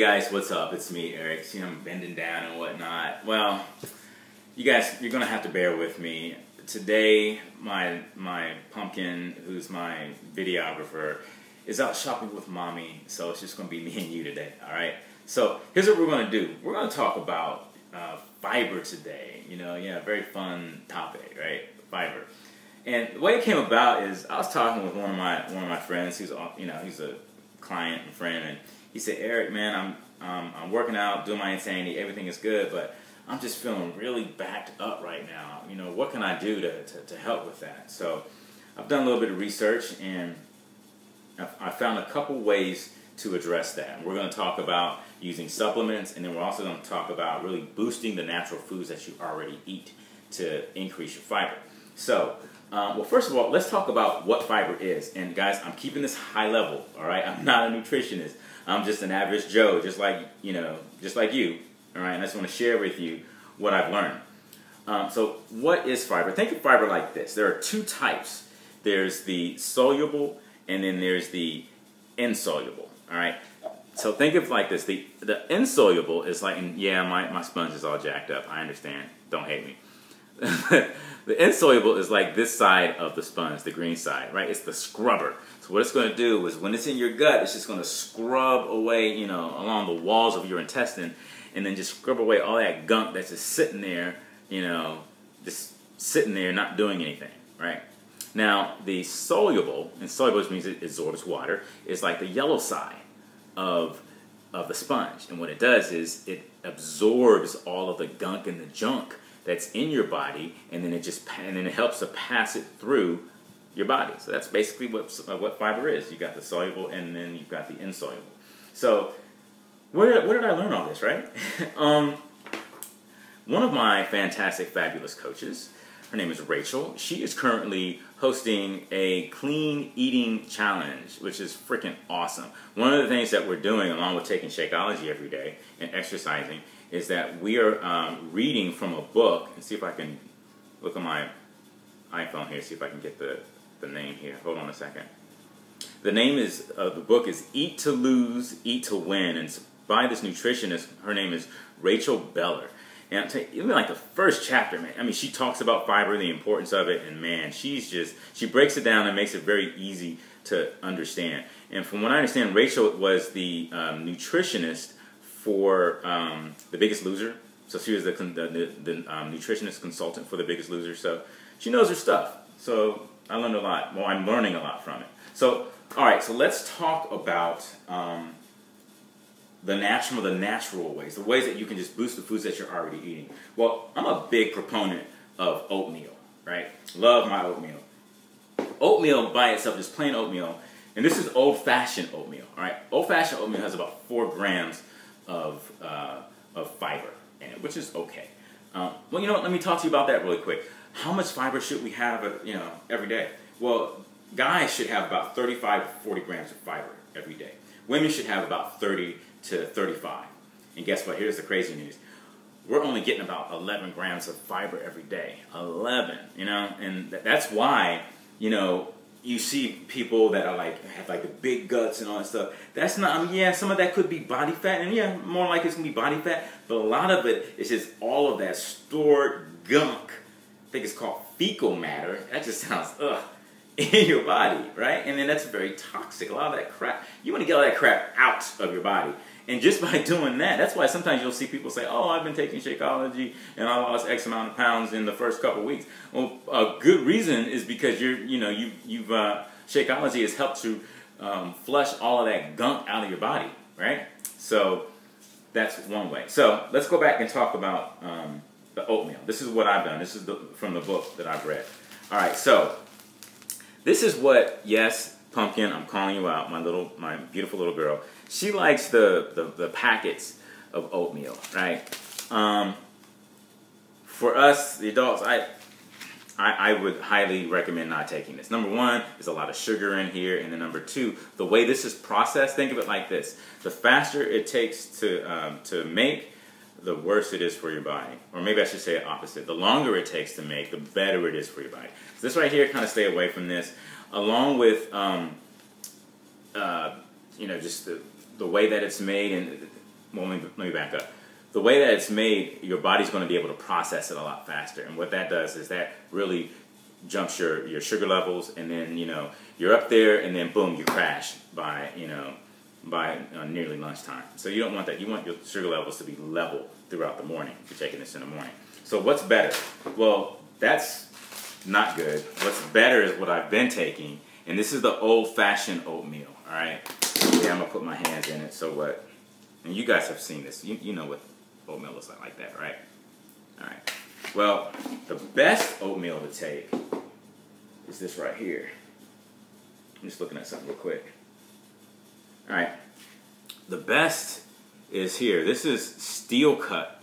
guys, what's up? It's me, Eric. See, I'm bending down and whatnot. Well, you guys, you're gonna have to bear with me. Today, my pumpkin, who's my videographer, is out shopping with mommy, so it's just gonna be me and you today, all right? So here's what we're gonna do. We're gonna talk about fiber today. You know, yeah, very fun topic, right? Fiber. And the way it came about is I was talking with one of my friends. He's a client and friend, and he said, Eric, man, I'm working out, doing my insanity, everything is good, but I'm just feeling really backed up right now. You know, what can I do to help with that? So I've done a little bit of research, and I found a couple ways to address that. We're going to talk about using supplements, and then we're also going to talk about really boosting the natural foods that you already eat to increase your fiber. So, well, first of all, let's talk about what fiber is. And guys, I'm keeping this high level, all right? I'm not a nutritionist. I'm just an average Joe, just like you, all right? And I just want to share with you what I've learned. So what is fiber? Think of fiber like this. There are two types. There's the soluble, and then there's the insoluble, all right? So think of it like this. The insoluble is like, and yeah, my sponge is all jacked up. I understand. Don't hate me. The insoluble is like this side of the sponge, the green side, right? It's the scrubber. So what it's going to do is when it's in your gut, it's just going to scrub away, you know, along the walls of your intestine, and then just scrub away all that gunk that's just sitting there, you know, just sitting there not doing anything, right? Now, the soluble, and soluble means it absorbs water, is like the yellow side of the sponge. And what it does is it absorbs all of the gunk and the junk that's in your body, and then it helps to pass it through your body. So that's basically what fiber is. You got the soluble, and then you've got the insoluble. So where did I learn all this, right? One of my fantastic, fabulous coaches, her name is Rachel. She is currently hosting a clean eating challenge, which is freaking awesome. One of the things that we're doing, along with taking Shakeology every day and exercising, is that we are reading from a book. And see if I can look on my iPhone here, see if I can get the name here. Hold on a second. The name is the book is Eat to Lose, Eat to Win, and it's by this nutritionist. Her name is Rachel Beller. And I'm telling you, even like the first chapter, man, I mean, she talks about fiber, the importance of it, and man, she breaks it down and makes it very easy to understand. And from what I understand, Rachel was the nutritionist for The Biggest Loser. So she was the nutritionist consultant for The Biggest Loser. So she knows her stuff. So I learned a lot. Well, I'm learning a lot from it. So, all right, so let's talk about the natural ways, the ways that you can just boost the foods that you're already eating. Well, I'm a big proponent of oatmeal, right? Love my oatmeal. Oatmeal by itself, just plain oatmeal, and this is old-fashioned oatmeal, all right? Old-fashioned oatmeal has about 4 grams of fiber in it, which is okay. Well, you know what? Let me talk to you about that really quick. How much fiber should we have, every day? Well, guys should have about 35 to 40 grams of fiber every day. Women should have about 30 to 35. And guess what? Here's the crazy news. We're only getting about 11 grams of fiber every day. 11, and that's why, you see people that are have the big guts and all that stuff. That's not, yeah, some of that could be body fat, and yeah, more like it's gonna be body fat, but a lot of it is just all of that stored gunk. I think it's called fecal matter. That just sounds, in your body, right? And then that's very toxic. A lot of that crap, you want to get all that crap out of your body. And just by doing that, that's why sometimes you'll see people say, oh, I've been taking Shakeology and I lost X amount of pounds in the first couple of weeks. Well, a good reason is because Shakeology has helped to flush all of that gunk out of your body, right? So that's one way. So let's go back and talk about the oatmeal. This is what I've done. This is from the book that I've read. All right, so this is what, yes, Pumpkin, I'm calling you out, my beautiful little girl. She likes the packets of oatmeal, right? For us, the adults, I would highly recommend not taking this. Number one, there's a lot of sugar in here, and then number two, the way this is processed, think of it like this. The faster it takes to make, the worse it is for your body. Or maybe I should say it opposite. The longer it takes to make, the better it is for your body. So this right here, kind of stay away from this. Along with, just the way that it's made, and well, let me back up. The way that it's made, your body's going to be able to process it a lot faster. And what that does is that really jumps your sugar levels, and then, you know, you're up there, and then boom, you crash by, you know, by nearly lunchtime. So you don't want that. You want your sugar levels to be level throughout the morning if you're taking this in the morning. So what's better? Well, that's not good. What's better is what I've been taking, and this is the old-fashioned oatmeal, all right? Yeah, I'm going to put my hands in it, so what? And you guys have seen this. You know what oatmeal looks like that, right? All right. Well, the best oatmeal to take is this right here. I'm just looking at something real quick. All right. The best is here. This is steel cut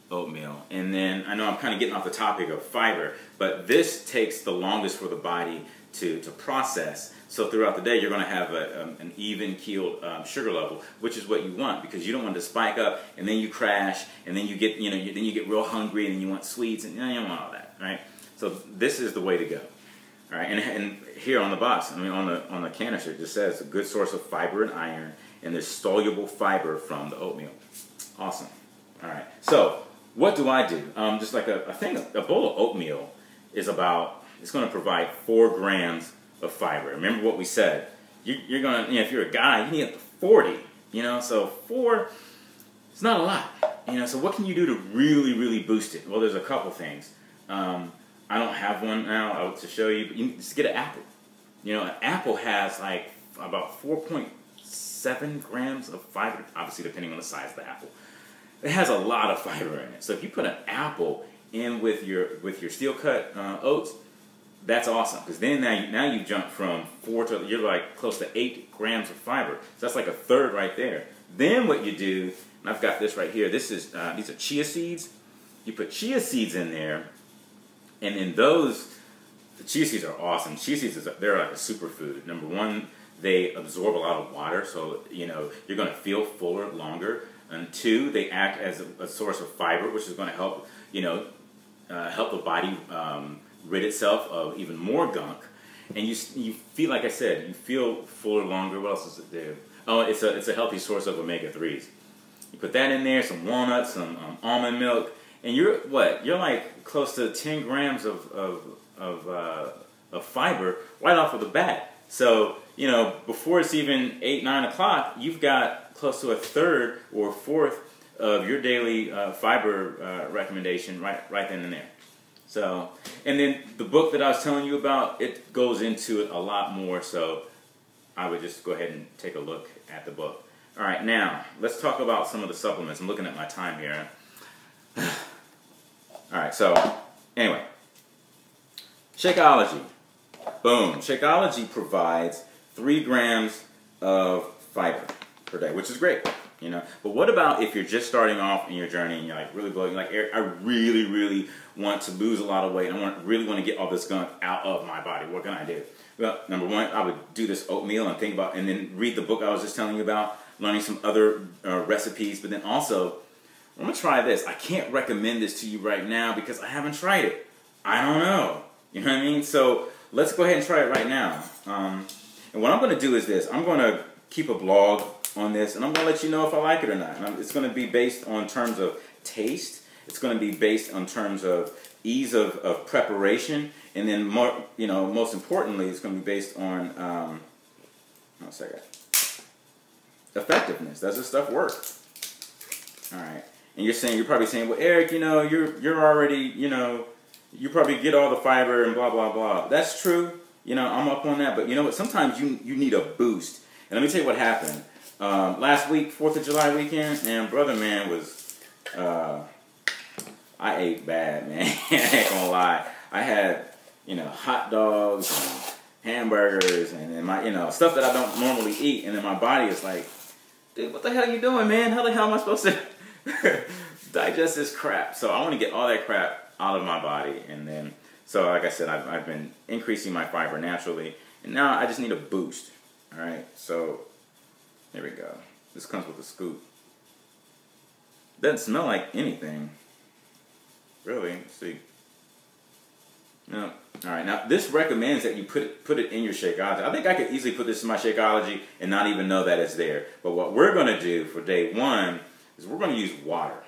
oatmeal. And then I know I'm kind of getting off the topic of fiber, but this takes the longest for the body to process. So throughout the day, you're going to have an even keeled sugar level, which is what you want, because you don't want to spike up and then you crash and then you get, you know, then you get real hungry and then you want sweets and you don't want all that, right? So this is the way to go. All right, and here on the box, I mean on the canister, it just says a good source of fiber and iron, and there's soluble fiber from the oatmeal. Awesome. All right. So what do I do? Just like a bowl of oatmeal is about, it's going to provide 4 grams of fiber. Remember what we said. You're going to, you know, if you're a guy, you need up to 40. You know, so 4, it's not a lot. You know, so what can you do to really boost it? Well, there's a couple things. I don't have one now to show you, but you just get an apple. You know, an apple has like about 4.7 grams of fiber, obviously depending on the size of the apple. It has a lot of fiber in it. So if you put an apple in with your steel cut oats, that's awesome, because then now you jump from 4 to, you're like close to 8 grams of fiber. So that's like a third right there. Then what you do, and I've got this right here. This is these are chia seeds. You put chia seeds in there. And in those, the chia seeds are awesome. Chia seeds, they're like a superfood. Number one, they absorb a lot of water, so you know you're going to feel fuller longer. And 2, they act as a source of fiber, which is going to help, you know, help the body rid itself of even more gunk. And you feel, like I said, you feel fuller longer. What else does it do? Oh, it's a healthy source of omega-3s. You put that in there, some walnuts, some almond milk. And you're what? You're like close to 10 grams of fiber right off of the bat. So, you know, before it's even 8, 9 o'clock, you've got close to a third or a fourth of your daily fiber recommendation right then and there. So, and then the book that I was telling you about, it goes into it a lot more. So I would just go ahead and take a look at the book. All right, now let's talk about some of the supplements. I'm looking at my time here. All right, so anyway, Shakeology. Boom. Shakeology provides 3 grams of fiber per day, which is great, you know. But what about if you're just starting off in your journey and you're like really bloating, like I really want to lose a lot of weight. I really want to get all this gunk out of my body. What can I do? Well, number one, I would do this oatmeal and think about, and then read the book I was just telling you about, learning some other recipes, but then also, I'm going to try this. I can't recommend this to you right now because I haven't tried it. I don't know. You know what I mean? So let's go ahead and try it right now. And what I'm going to do is this. I'm going to keep a blog on this, and I'm going to let you know if I like it or not. And it's going to be based on terms of taste. It's going to be based on terms of ease of preparation. And then, more, you know, most importantly, it's going to be based on, one second, effectiveness. Does this stuff work? All right. And you're probably saying, well, Eric, you know, you're already, you know, you probably get all the fiber and blah, blah, blah. That's true. You know, I'm up on that. But you know what? Sometimes you need a boost. And let me tell you what happened. Last week, 4th of July weekend, and brother, man, was, I ate bad, man. I ain't gonna lie. I had, you know, hot dogs and hamburgers and my, you know, stuff that I don't normally eat. And then my body is like, dude, what the hell are you doing, man? How the hell am I supposed to digest this crap? So I want to get all that crap out of my body. And then, so like I said, I've been increasing my fiber naturally. And now I just need a boost. All right, so there we go. This comes with a scoop. Doesn't smell like anything. Really, let's see. No. All right, now this recommends that you put it in your Shakeology. I think I could easily put this in my Shakeology and not even know that it's there. But what we're going to do for day 1 is we're going to use water.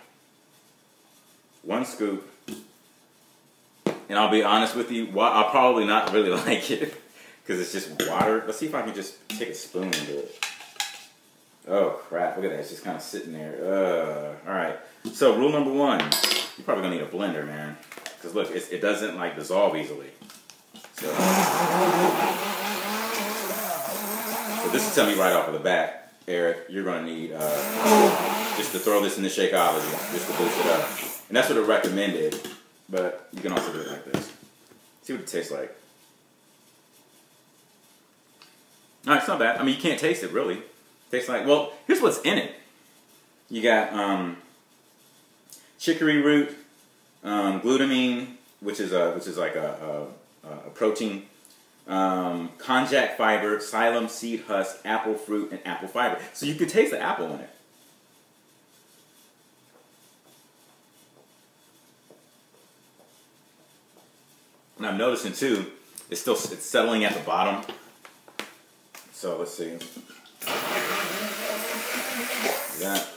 1 scoop. And I'll be honest with you, I'll probably not really like it because it's just water. Let's see if I can just take a spoon and do it. Oh crap, look at that, it's just kind of sitting there. Alright, so rule number 1, you're probably going to need a blender, man. Because look, it doesn't like dissolve easily. So this will tell me right off of the bat, Eric, you're going to need just to throw this in the Shakeology, just to boost it up. And that's what it recommended, but you can also do it like this. See what it tastes like. Alright, it's not bad. I mean, you can't taste it, really. Tastes like, well, here's what's in it. You got chicory root, glutamine, which is like a protein, konjac fiber, psyllium seed husk, apple fruit, and apple fiber. So you could taste the apple in it. And I'm noticing too, it's settling at the bottom. So let's see. That.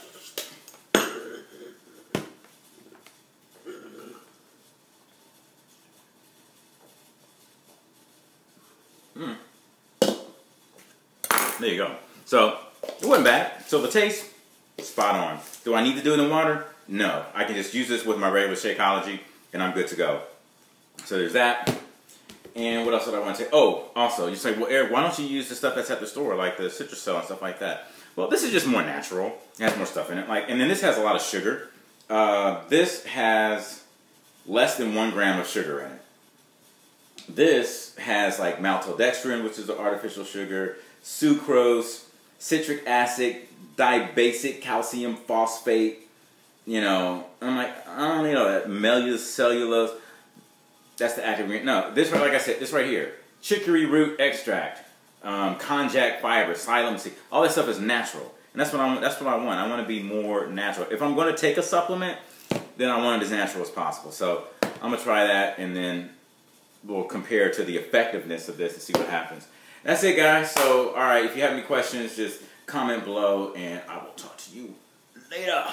There you go. So it wasn't bad. So the taste, spot on. Do I need to do it in water? No. I can just use this with my regular Shakeology and I'm good to go. So there's that. And what else did I want to say? Oh, also, you say, well, Eric, why don't you use the stuff that's at the store, like the citrus cell and stuff like that? Well, this is just more natural. It has more stuff in it. And then this has a lot of sugar. This has less than 1 gram of sugar in it. This has like maltodextrin, which is the artificial sugar, sucrose, citric acid, dibasic calcium phosphate. You know, I'm like, I don't need all that. Cellulose. That's the active ingredient. No, this, like I said, this right here. Chicory root extract, konjac fiber, psyllium seed. All that stuff is natural. And that's what I want. I want to be more natural. If I'm going to take a supplement, then I want it as natural as possible. So I'm going to try that, and then we'll compare to the effectiveness of this and see what happens. That's it, guys. So, all right, if you have any questions, just comment below, and I will talk to you later.